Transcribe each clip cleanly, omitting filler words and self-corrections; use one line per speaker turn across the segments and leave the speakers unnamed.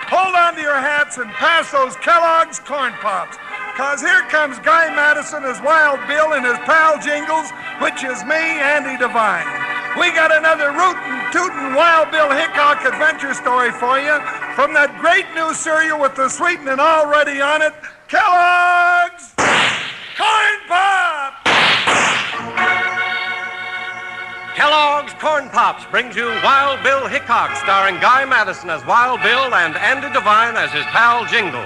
hold on to your hats and pass those Kellogg's Corn Pops. Because here comes Guy Madison as Wild Bill and his pal Jingles, which is me, Andy Devine. We got another rootin', tootin' Wild Bill Hickok adventure story for you from that great new cereal with the sweetening already on it, Kellogg's Corn Pops!
Kellogg's Corn Pops brings you Wild Bill Hickok, starring Guy Madison as Wild Bill and Andy Devine as his pal Jingles.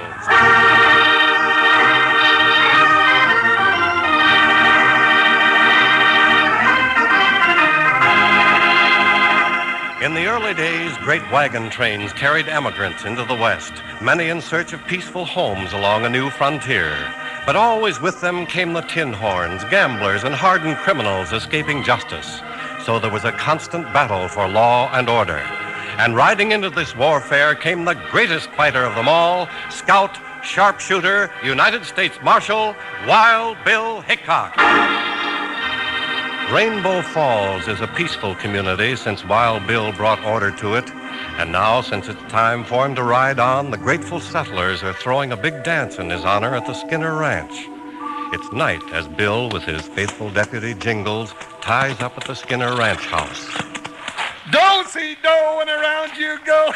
In the early days, great wagon trains carried emigrants into the West, many in search of peaceful homes along a new frontier. But always with them came the tin horns, gamblers, and hardened criminals escaping justice. So there was a constant battle for law and order. And riding into this warfare came the greatest fighter of them all, scout, sharpshooter, United States Marshal, Wild Bill Hickok. Rainbow Falls is a peaceful community since Wild Bill brought order to it. And now, since it's time for him to ride on, the grateful settlers are throwing a big dance in his honor at the Skinner Ranch. It's night as Bill, with his faithful deputy Jingles, ties up at the Skinner Ranch house.
Do-si-do and around you go.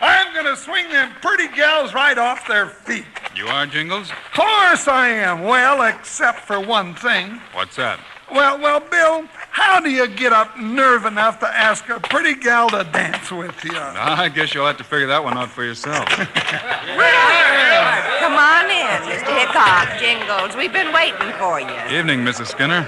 I'm going to swing them pretty gals right off their feet.
You are, Jingles?
Of course I am. Well, except for one thing.
What's that?
Well, Bill, how do you get up nerve enough to ask a pretty gal to dance with you?
I guess you'll have to figure that one out for yourself.
Come on in, Mr. Hickok, Jingles. We've been waiting for you.
Evening, Mrs. Skinner.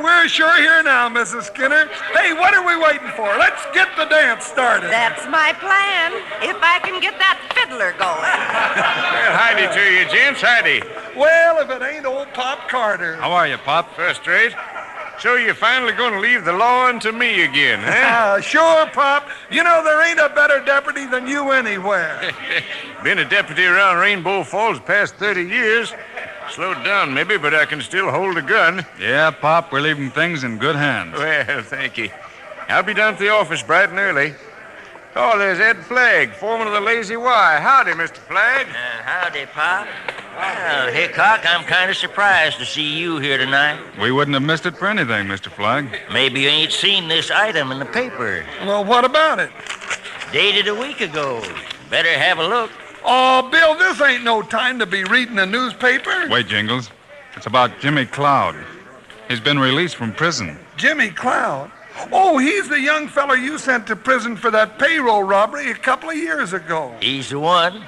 We're sure here now, Mrs. Skinner. Hey, what are we waiting for? Let's get the dance started.
That's my plan, if I can get that fiddler going.
Well, howdy to you, gents. Howdy.
Well, if it ain't old Pop Carter.
How are you, Pop?
First rate. So you're finally going to leave the law to me again, huh?
Sure, Pop. You know, there ain't a better deputy than you anywhere.
Been a deputy around Rainbow Falls the past 30 years. Slowed down, maybe, but I can still hold a gun.
Yeah, Pop, we're leaving things in good hands.
Well, thank you. I'll be down to the office bright and early. Oh, there's Ed Flagg, foreman of the Lazy Y. Howdy, Mr. Flagg.
Howdy, Pop. Well, Hickok, I'm kind of surprised to see you here tonight.
We wouldn't have missed it for anything, Mr. Flagg.
Maybe you ain't seen this item in the paper.
Well, what about it?
Dated a week ago. Better have a look.
Oh, Bill, this ain't no time to be reading a newspaper.
Wait, Jingles. It's about Jimmy Cloud. He's been released from prison.
Jimmy Cloud? Oh, he's the young fella you sent to prison for that payroll robbery a couple of years ago.
He's the one.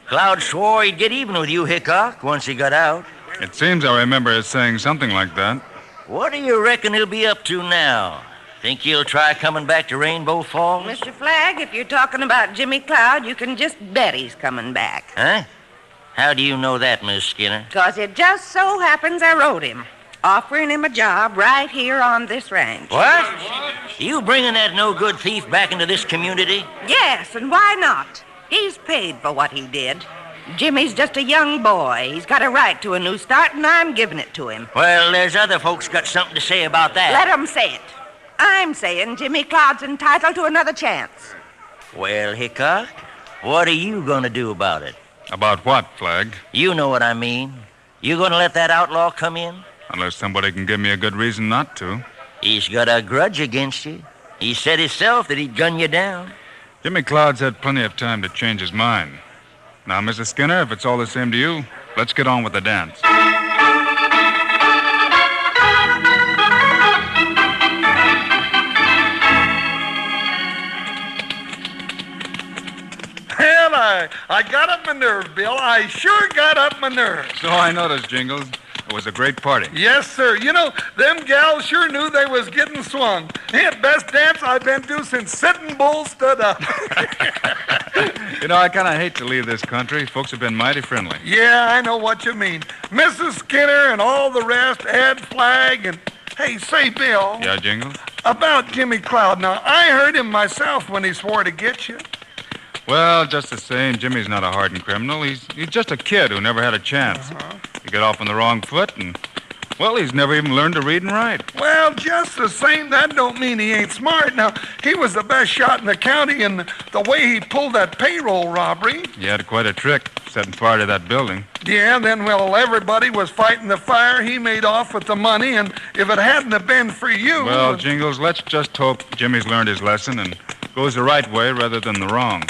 Cloud swore he'd get even with you, Hickok, once he got out.
It seems I remember his saying something like that.
What do you reckon he'll be up to now? Think he'll try coming back to Rainbow Falls?
Mr. Flagg, if you're talking about Jimmy Cloud, you can just bet he's coming back.
Huh? How do you know that, Miss Skinner?
'Cause it just so happens I wrote him, offering him a job right here on this ranch.
What? You bringing that no-good thief back into this community?
Yes, and why not? He's paid for what he did. Jimmy's just a young boy. He's got a right to a new start, and I'm giving it to him.
Well, there's other folks got something to say about that.
Let 'em say it. I'm saying Jimmy Cloud's entitled to another chance.
Well, Hickok, what are you going to do about it?
About what, Flagg?
You know what I mean. You going to let that outlaw come in?
Unless somebody can give me a good reason not to.
He's got a grudge against you. He said himself that he'd gun you down.
Jimmy Cloud's had plenty of time to change his mind. Now, Mrs. Skinner, if it's all the same to you, let's get on with the dance.
Well, I got up my nerve, Bill. I sure got up my nerve.
So I noticed, Jingles. It was a great party.
Yes, sir. You know, them gals sure knew they was getting swung. Yeah, best dance I've been to since Sitting Bull stood up.
You know, I kind of hate to leave this country. Folks have been mighty friendly.
Yeah, I know what you mean. Mrs. Skinner and all the rest, Ed Flagg, and... Hey, say, Bill.
Yeah, Jingles?
About Jimmy Cloud. Now, I heard him myself when he swore to get you.
Well, just the same, Jimmy's not a hardened criminal. He's just a kid who never had a chance. He got off on the wrong foot, and Well, he's never even learned to read and write.
Well, just the same, that don't mean he ain't smart. Now, he was the best shot in the county, and the way he pulled that payroll robbery.
He had quite a trick setting fire to that building.
Yeah, then, well, everybody was fighting the fire. He made off with the money, and if it hadn't have been for you...
Well, Jingles, let's just hope Jimmy's learned his lesson and goes the right way rather than the wrong.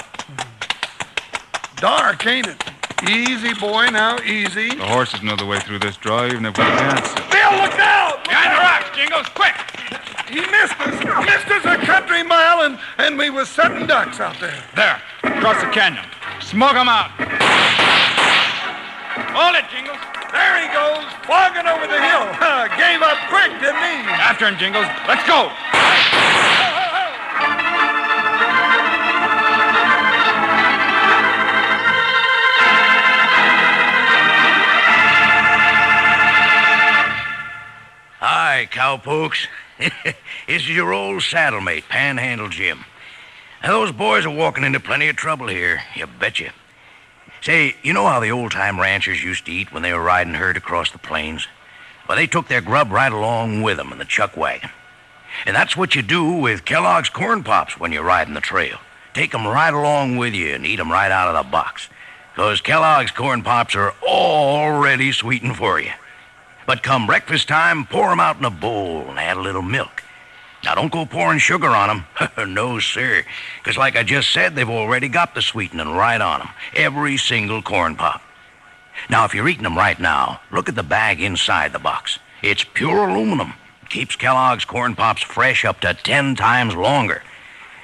Dark, ain't it? Easy, boy, now, easy.
The horses know the way through this draw, even if we can't.
Bill, look out!
Behind the rocks, Jingles, quick!
He missed us. Missed us a country mile, and we was setting ducks out there.
There, across the canyon. Smoke 'em out. Hold it, Jingles.
There he goes, flogging over the hill. Gave up quick, didn't he?
After him, Jingles. Let's go.
Hi, cowpokes. This is your old saddle mate, Panhandle Jim. Now, those boys are walking into plenty of trouble here, you betcha. Say, you know how the old-time ranchers used to eat when they were riding herd across the plains? Well, they took their grub right along with them in the chuck wagon. And that's what you do with Kellogg's Corn Pops when you're riding the trail. Take 'em right along with you and eat 'em right out of the box. 'Cause Kellogg's Corn Pops are already sweetened for you. But come breakfast time, pour 'em out in a bowl and add a little milk. Now, don't go pouring sugar on 'em. No, sir. 'Cause like I just said, they've already got the sweetening right on 'em. Every single corn pop. Now, if you're eating 'em right now, look at the bag inside the box. It's pure aluminum. It keeps Kellogg's Corn Pops fresh up to 10 times longer.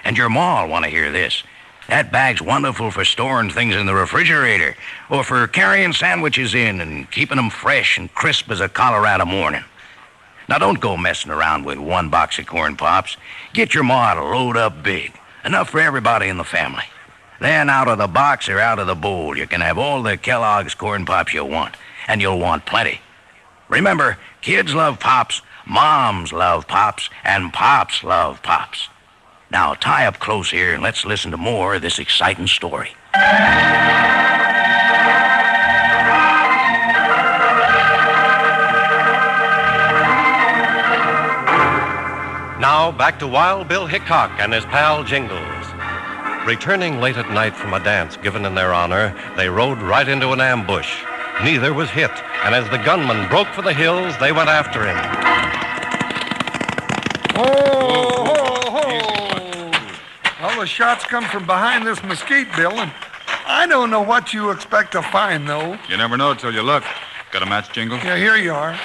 And your ma'll want to hear this. That bag's wonderful for storing things in the refrigerator or for carrying sandwiches in and keeping 'em fresh and crisp as a Colorado morning. Now, don't go messing around with one box of Corn Pops. Get your ma to load up big, enough for everybody in the family. Then out of the box or out of the bowl, you can have all the Kellogg's Corn Pops you want, and you'll want plenty. Remember, kids love Pops, moms love Pops, and Pops love Pops. Now, tie up close here and let's listen to more of this exciting story.
Now, back to Wild Bill Hickok and his pal Jingles. Returning late at night from a dance given in their honor, they rode right into an ambush. Neither was hit, and as the gunman broke for the hills, they went after him.
All the shots come from behind this mesquite, Bill, and I don't know what you expect to find, though.
You never know till you look. Got a match, Jingles?
Yeah, here you are.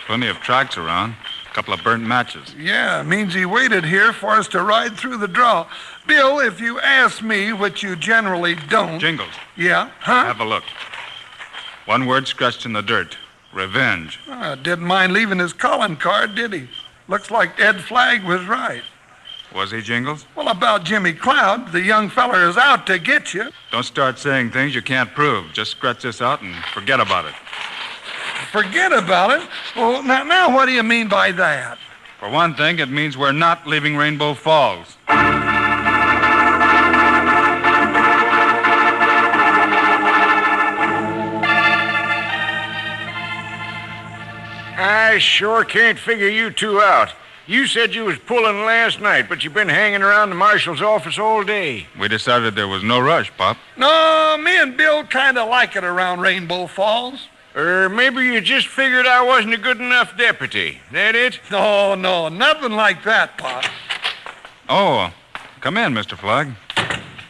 Plenty of tracks around. A couple of burnt matches.
Yeah, means he waited here for us to ride through the draw. Bill, if you ask me, which you generally don't...
Jingles.
Yeah? Huh?
Have a look. One word scratched in the dirt. Revenge.
Didn't mind leaving his calling card, did he? Looks like Ed Flagg was right.
Was he, Jingles?
Well, about Jimmy Cloud, the young feller is out to get you.
Don't start saying things you can't prove. Just scratch this out and forget about it.
Forget about it? Well, now what do you mean by that?
For one thing, it means we're not leaving Rainbow Falls.
I sure can't figure you two out. You said you was pulling last night, but you've been hanging around the marshal's office all day.
We decided there was no rush, Pop.
No, me and Bill kind of like it around Rainbow Falls.
Or maybe you just figured I wasn't a good enough deputy. That it?
No, nothing like that, Pop.
Oh, come in, Mr. Flagg.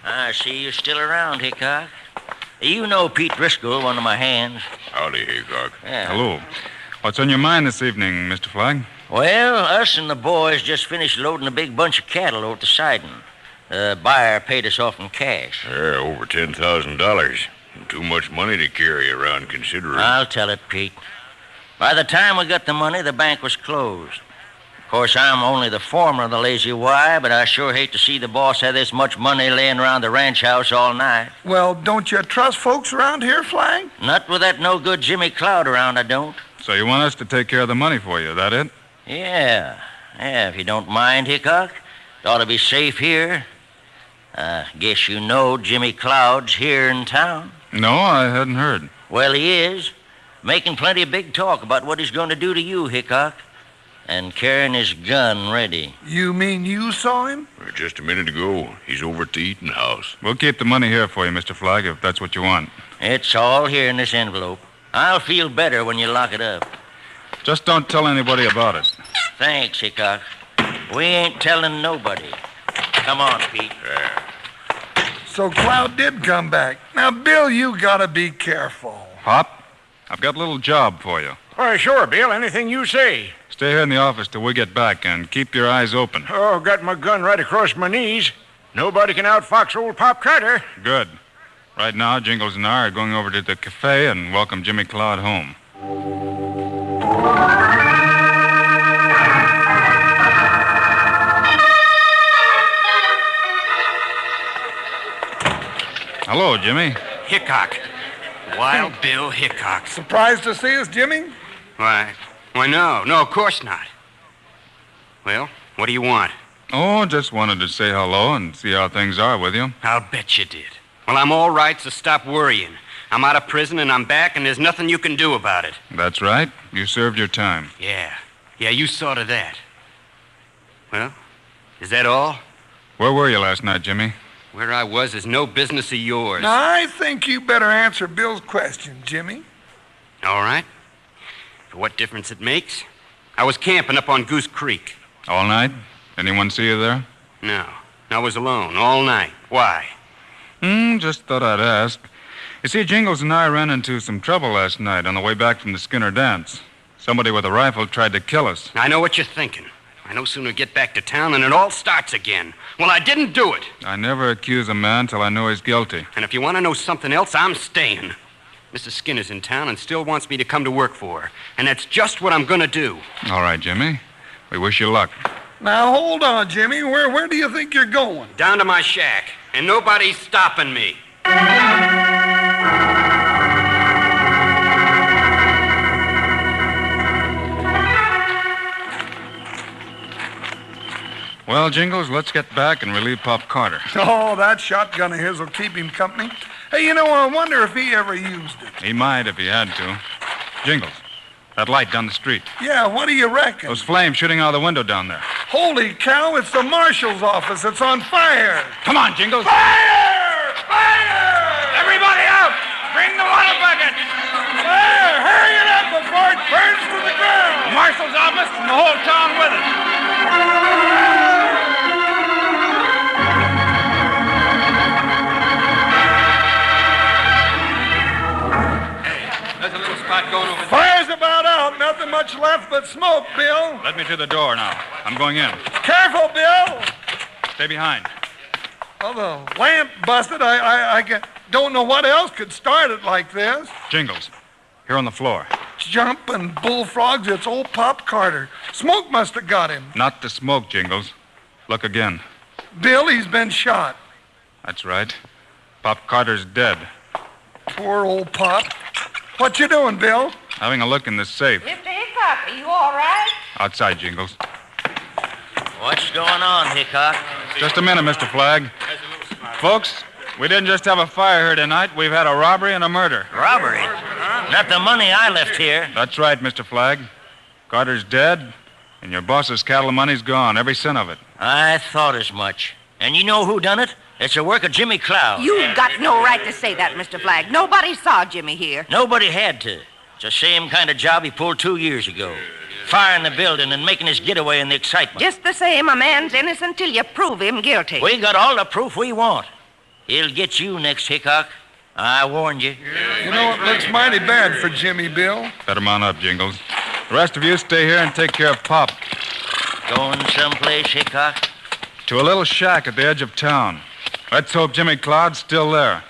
I see you're still around, Hickok. You know Pete Driscoll, one of my hands.
Howdy, Hickok.
Yeah.
Hello. What's on your mind this evening, Mr. Flagg?
Well, us and the boys just finished loading a big bunch of cattle over at the siding. The buyer paid us off in cash.
Yeah, over $10,000. Too much money to carry around, considering.
I'll tell it, Pete. By the time we got the money, the bank was closed. Of course, I'm only the foreman of the Lazy Y, but I sure hate to see the boss have this much money laying around the ranch house all night.
Well, don't you trust folks around here, Flagg?
Not with that no-good Jimmy Cloud around, I don't.
So you want us to take care of the money for you, that it?
Yeah, if you don't mind, Hickok. It ought to be safe here. Guess you know Jimmy Cloud's here in town.
No, I hadn't heard.
Well, he is.
making plenty of big talk about what he's going to do to you, Hickok, and carrying his gun ready.
You mean you saw him?
Just a minute ago, he's over at the eating house.
We'll keep the money here for you, Mr. Flagg, if that's what you want.
It's all here in this envelope. I'll feel better when you lock it up.
Just don't tell anybody about it.
Thanks, Hickok. We ain't telling nobody. Come on, Pete.
So Cloud did come back. Now, Bill, you gotta be careful.
Pop, I've got a little job for you.
Why, sure, Bill. Anything you say.
Stay here in the office till we get back and keep your eyes open.
Oh, got my gun right across my knees. Nobody can outfox old Pop Carter.
Good. Right now, Jingles and I are going over to the cafe and welcome Jimmy Cloud home. Hello, Jimmy.
Hickok. Wild Bill Hickok.
Surprised to see us, Jimmy?
Why, no, of course not. Well, what do you want?
Oh, just wanted to say hello and see how things are with you.
I'll bet you did. Well, I'm all right, so stop worrying. I'm out of prison and I'm back, and there's nothing you can do about it.
That's right. You served your time.
Yeah, you saw to that. Well, is that all?
Where were you last night, Jimmy?
Where I was is no business of yours.
Now, I think you better answer Bill's question, Jimmy.
All right. For what difference it makes? I was camping up on Goose Creek.
All night? Anyone see you there?
No, I was alone all night. Why?
Just thought I'd ask. You see, Jingles and I ran into some trouble last night on the way back from the Skinner dance. Somebody with a rifle tried to kill us.
I know what you're thinking. I no sooner get back to town than it all starts again. Well, I didn't do it.
I never accuse a man till I know he's guilty.
And if you want to know something else, I'm staying. Mrs. Skinner's in town and still wants me to come to work for her. And that's just what I'm going to do.
All right, Jimmy. We wish you luck.
Now, hold on, Jimmy. Where do you think you're going?
Down to my shack. And nobody's stopping me.
Well, Jingles, let's get back and relieve Pop Carter.
Oh, that shotgun of his will keep him company. Hey, you know, I wonder if he ever used it.
He might if he had to. Jingles, that light down the street.
Yeah, what do you reckon?
Those flames shooting out of the window down there.
Holy cow, it's the marshal's office. It's on fire.
Come on, Jingles.
Fire! Fire!
Everybody out! Bring the water bucket!
Fire! Hurry it up before it burns to the ground!
Marshal's office and the whole town with it.
There's a little spot going over there.
Fire's about out. Nothing much left but smoke, Bill.
Let me to the door now. I'm going in.
Careful, Bill.
Stay behind.
Well, the lamp busted. I don't know what else could start it like this.
Jingles, here on the floor.
Jumping bullfrogs, it's old Pop Carter. Smoke must have got him.
Not the smoke, Jingles. Look again.
Bill, he's been shot.
That's right. Pop Carter's dead.
Poor old Pop. What you doing, Bill?
Having a look in the safe.
Mr. Hickok, are you all right?
Outside, Jingles.
What's going on, Hickok?
Just a minute, Mr. Flagg. Folks, we didn't just have a fire here tonight. We've had a robbery and a murder.
Robbery? Not the money I left here.
That's right, Mr. Flagg. Carter's dead, and your boss's cattle money's gone, every cent of it.
I thought as much. And you know who done it? It's the work of Jimmy Cloud.
You've got no right to say that, Mr. Flagg. Nobody saw Jimmy here.
Nobody had to. It's the same kind of job he pulled 2 years ago. Firing the building and making his getaway in the excitement.
Just the same, a man's innocent till you prove him guilty.
We got all the proof we want. He'll get you next, Hickok. I warned you.
You know, it looks mighty bad for Jimmy, Bill.
Better mount up, Jingles. The rest of you stay here and take care of Pop.
Going someplace, Hickok?
To a little shack at the edge of town. Let's hope Jimmy Cloud's still there.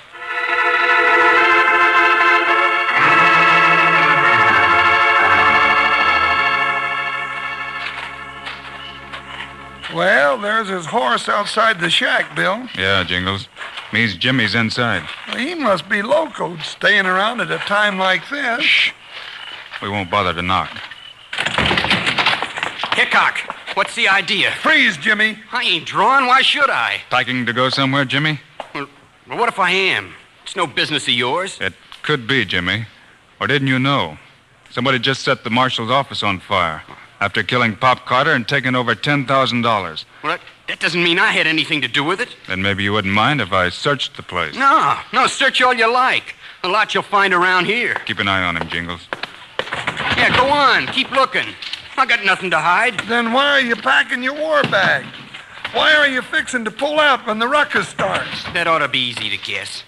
Well, there's his horse outside the shack, Bill.
Yeah, Jingles. Means Jimmy's inside.
Well, he must be locoed, staying around at a time like this.
Shh. We won't bother to knock.
Hickok, what's the idea?
Freeze, Jimmy.
I ain't drawn. Why should I?
Packing to go somewhere, Jimmy?
Well, what if I am? It's no business of yours.
It could be, Jimmy. Or didn't you know? Somebody just set the marshal's office on fire after killing Pop Carter and taking over $10,000.
Well, that doesn't mean I had anything to do with it.
Then maybe you wouldn't mind if I searched the place.
No, search all you like. A lot you'll find around here.
Keep an eye on him, Jingles.
Yeah, go on. Keep looking. I got nothing to hide.
Then why are you packing your war bag? Why are you fixing to pull out when the ruckus starts?
That ought to be easy to guess.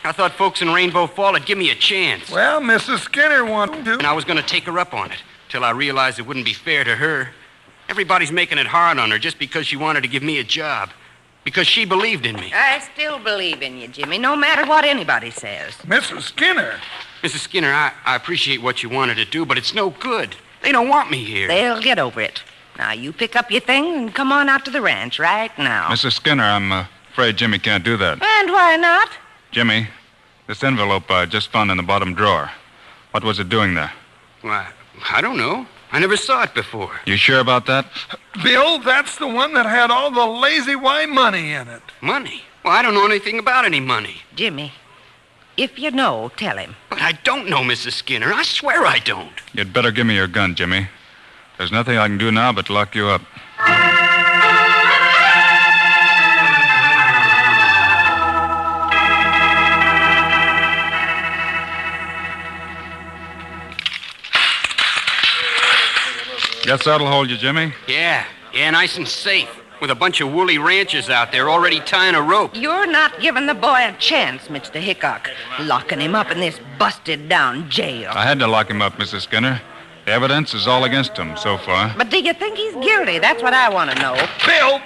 I thought folks in Rainbow Fall would give me a chance.
Well, Mrs. Skinner wanted to.
And I was going to take her up on it, till I realized it wouldn't be fair to her. Everybody's making it hard on her just because she wanted to give me a job. Because she believed in me.
I still believe in you, Jimmy, no matter what anybody says.
Mrs. Skinner?
Mrs. Skinner, I appreciate what you wanted to do, but it's no good. They don't want me here.
They'll get over it. Now, you pick up your things and come on out to the ranch right now.
Mrs. Skinner, I'm afraid Jimmy can't do that.
And why not?
Jimmy, this envelope I just found in the bottom drawer. What was it doing there?
Why, I don't know. I never saw it before.
You sure about that?
Bill, that's the one that had all the lazy Y money in it.
Money? Well, I don't know anything about any money.
Jimmy, if you know, tell him.
But I don't know, Mrs. Skinner. I swear I don't.
You'd better give me your gun, Jimmy. There's nothing I can do now but lock you up. Guess that'll hold you, Jimmy.
Yeah, nice and safe. With a bunch of woolly ranchers out there already tying a rope.
You're not giving the boy a chance, Mr. Hickok. Locking him up in this busted-down jail.
I had to lock him up, Mrs. Skinner. The evidence is all against him so far.
But do you think he's guilty? That's what I want to know.
Bill!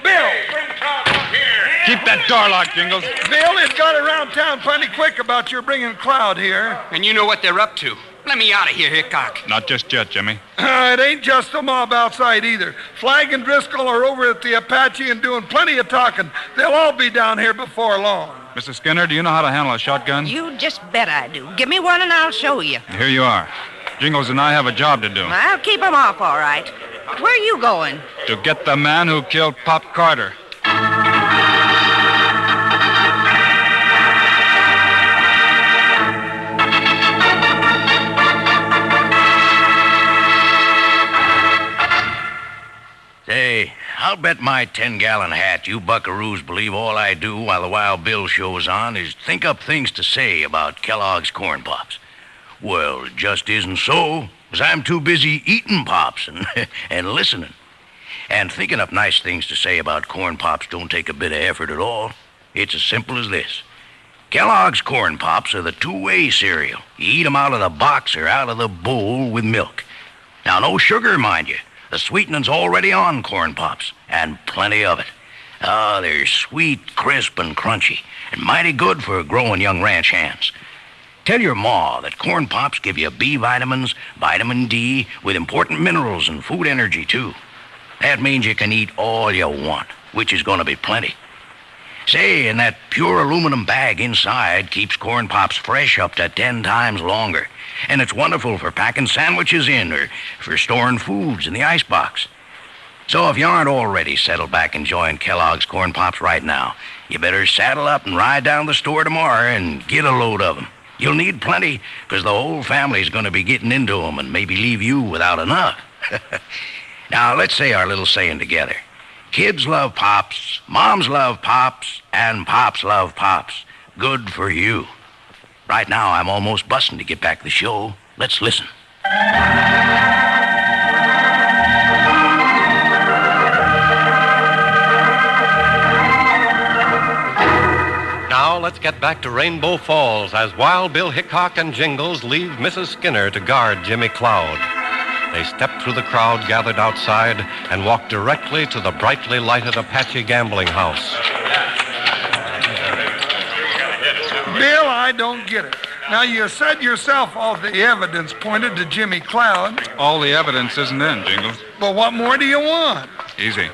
Keep that door locked, Jingles.
Bill, it got around town plenty quick about your bringing Cloud here.
And you know what they're up to. Let me out of here, Hickok.
Not just yet, Jimmy.
It ain't just the mob outside either. Flag and Driscoll are over at the Apache and doing plenty of talking. They'll all be down here before long.
Mrs. Skinner, do you know how to handle a shotgun?
You just bet I do. Give me one and I'll show you.
Here you are. Jingles and I have a job to do.
I'll keep him off, all right. Where are you going?
To get the man who killed Pop Carter.
Say, I'll bet my 10-gallon hat you buckaroos believe all I do while the Wild Bill show is on is think up things to say about Kellogg's Corn Pops. Well, it just isn't so, 'cause I'm too busy eating Pops and listening. And thinking up nice things to say about Corn Pops don't take a bit of effort at all. It's as simple as this. Kellogg's Corn Pops are the two-way cereal. You eat 'em out of the box or out of the bowl with milk. Now, no sugar, mind you. The sweetening's already on Corn Pops, and plenty of it. They're sweet, crisp, and crunchy, and mighty good for growing young ranch hands. Tell your ma that Corn Pops give you B vitamins, vitamin D, with important minerals and food energy, too. That means you can eat all you want, which is going to be plenty. Say, and that pure aluminum bag inside keeps Corn Pops fresh up to 10 times longer. And it's wonderful for packing sandwiches in or for storing foods in the icebox. So if you aren't already settled back enjoying Kellogg's Corn Pops right now, you better saddle up and ride down to the store tomorrow and get a load of them. You'll need plenty, because the whole family's going to be getting into them and maybe leave you without enough. Now, let's say our little saying together. Kids love Pops, moms love Pops, and Pops love Pops. Good for you. Right now, I'm almost busting to get back to the show. Let's listen.
Now let's get back to Rainbow Falls as Wild Bill Hickok and Jingles leave Mrs. Skinner to guard Jimmy Cloud. They step through the crowd gathered outside and walk directly to the brightly lighted Apache gambling house.
Bill, I don't get it. Now, you said yourself all the evidence pointed to Jimmy Cloud.
All the evidence isn't in, Jingles.
But what more do you want?
Easy.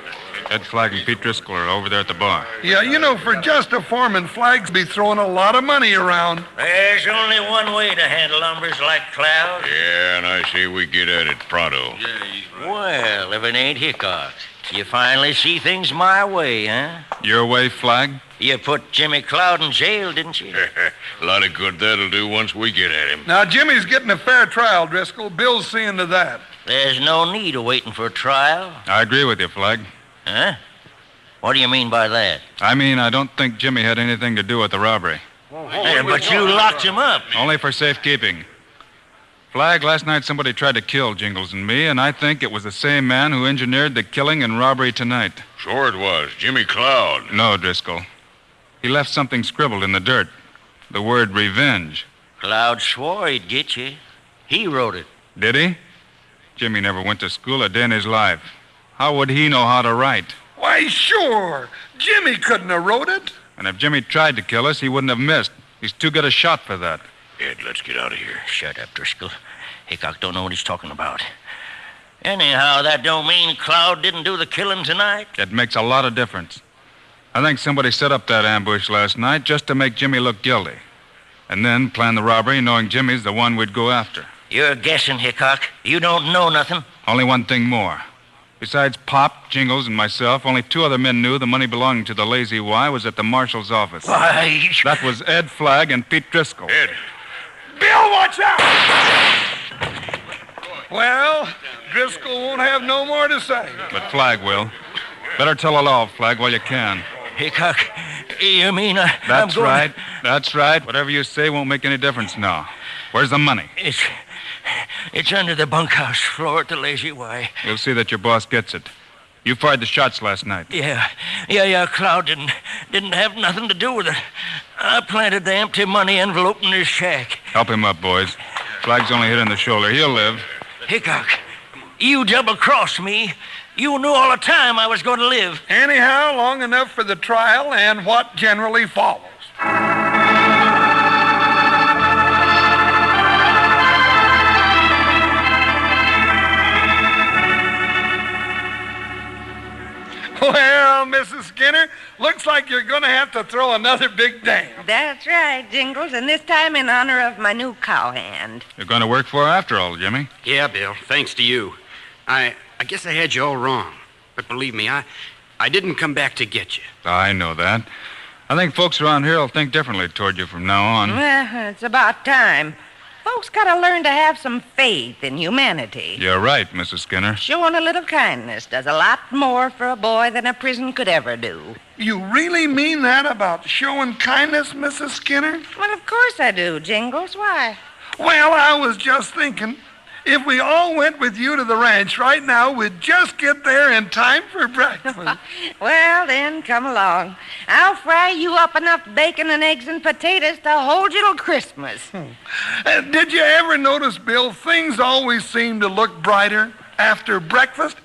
Ed Flagg and Pete Driscoll are over there at the bar.
Yeah, you know, for just a foreman, Flagg's be throwing a lot of money around.
There's only one way to handle numbers like Cloud.
Yeah, and I say we get at it pronto.
Well, if it ain't Hickok. You finally see things my way, huh?
Your way, Flag?
You put Jimmy Cloud in jail, didn't you?
A lot of good that'll do once we get at him.
Now, Jimmy's getting a fair trial, Driscoll. Bill's seeing to that.
There's no need of waiting for a trial.
I agree with you, Flag.
Huh? What do you mean by that?
I mean, I don't think Jimmy had anything to do with the robbery.
But you locked him up.
Only for safekeeping. Flag, last night somebody tried to kill Jingles and me, and I think it was the same man who engineered the killing and robbery tonight.
Sure it was. Jimmy Cloud.
No, Driscoll. He left something scribbled in the dirt. The word revenge.
Cloud swore he'd get you. He wrote it.
Did he? Jimmy never went to school a day in his life. How would he know how to write?
Why, sure. Jimmy couldn't have wrote it.
And if Jimmy tried to kill us, he wouldn't have missed. He's too good a shot for that.
Ed, let's get out of here.
Shut up, Driscoll. Hickok don't know what he's talking about. Anyhow, that don't mean Cloud didn't do the killing tonight.
It makes a lot of difference. I think somebody set up that ambush last night just to make Jimmy look guilty. And then plan the robbery knowing Jimmy's the one we'd go after.
You're guessing, Hickok. You don't know nothing.
Only one thing more. Besides Pop, Jingles, and myself, only 2 other men knew the money belonging to the Lazy Y was at the marshal's office.
Why?
That was Ed Flagg and Pete Driscoll.
Ed.
Bill, watch out! Well, Driscoll won't have no more to say.
But Flagg will. Better tell it all, Flagg, while you can.
Hickok, you mean I'm
That's
going...
right. That's right. Whatever you say won't make any difference now. Where's the money?
It's under the bunkhouse floor at the Lazy Y.
You'll see that your boss gets it. You fired the shots last night.
Yeah. Cloud didn't have nothing to do with it. I planted the empty money envelope in his shack.
Help him up, boys. Flagg's only hit in the shoulder. He'll live.
Hickok, you double-crossed me. You knew all the time I was going to live.
Anyhow, long enough for the trial and what generally follows. Well, Mrs. Skinner, looks like you're going to have to throw another big dance.
That's right, Jingles, and this time in honor of my new cowhand.
You're going to work for her after all, Jimmy.
Yeah, Bill, thanks to you. I guess I had you all wrong. But believe me, I didn't come back to get you.
I know that. I think folks around here will think differently toward you from now on.
Well, it's about time. Folks got to learn to have some faith in humanity.
You're right, Mrs. Skinner.
Showing a little kindness does a lot more for a boy than a prison could ever do.
You really mean that about showing kindness, Mrs. Skinner?
Well, of course I do, Jingles. Why?
Well, I was just thinking, if we all went with you to the ranch right now, we'd just get there in time for breakfast.
Well, then, come along. I'll fry you up enough bacon and eggs and potatoes to hold you till Christmas.
Did you ever notice, Bill, things always seem to look brighter after breakfast?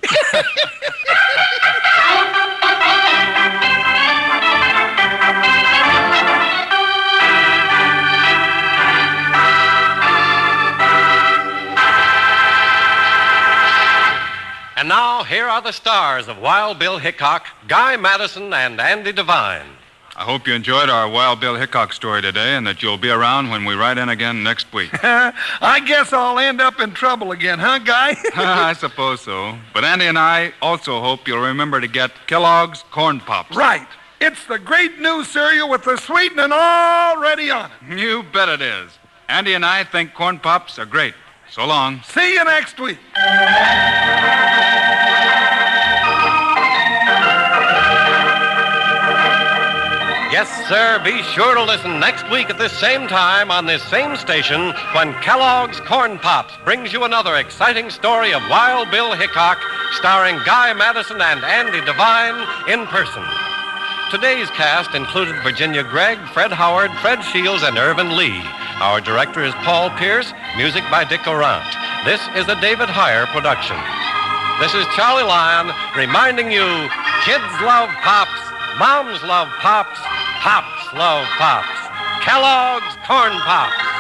And now, here are the stars of Wild Bill Hickok, Guy Madison, and Andy Devine.
I hope you enjoyed our Wild Bill Hickok story today and that you'll be around when we ride in again next week.
I guess I'll end up in trouble again, huh, Guy?
I suppose so. But Andy and I also hope you'll remember to get Kellogg's Corn Pops.
Right. It's the great new cereal with the sweetening already on it.
You bet it is. Andy and I think Corn Pops are great. So long.
See you next week.
Yes, sir, be sure to listen next week at this same time on this same station when Kellogg's Corn Pops brings you another exciting story of Wild Bill Hickok, starring Guy Madison and Andy Devine in person. Today's cast included Virginia Gregg, Fred Howard, Fred Shields, and Irvin Lee. Our director is Paul Pierce, music by Dick Orant. This is a David Heyer production. This is Charlie Lyon reminding you, kids love Pops, moms love Pops, Pops love Pops. Kellogg's Corn Pops.